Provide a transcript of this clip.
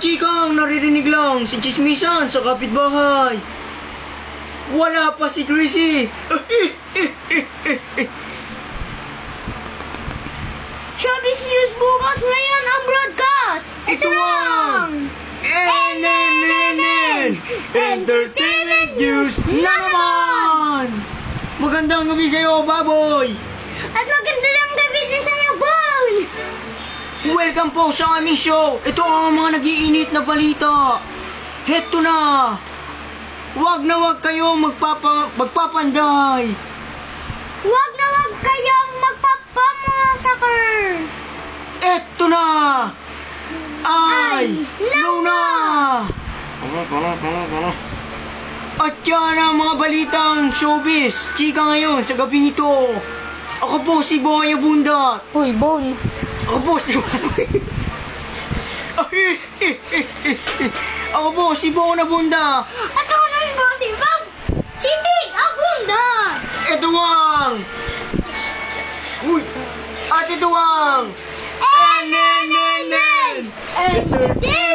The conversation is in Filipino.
chikang naririnig lang si Chismisan sa kapitbahay. Wala pa si Chrissy. Showbiz News bukas ngayon ang broadcast. Ito lang! NNNN Entertainment News na naman! Magandang gabi sa'yo, baboy! At magandang gabi din sa'yo, Bon! Welcome po sa aming show. Ito ang mga nag-iinit na balita. Heto na. Wag na wag kayong magpapanday. Wag na wag kayong magpapamassacre. Eto na. Ay, no na. At yan ang mga balitang showbiz, chika ngayon sa gabing ito. Ako po si Boy Abunda. Uy, Bon. Ako po si Ako po si Bon Abunda. At ako naman po si Bob. Si Tig Abunda. Ito ang At ito ang NNNN Entertainment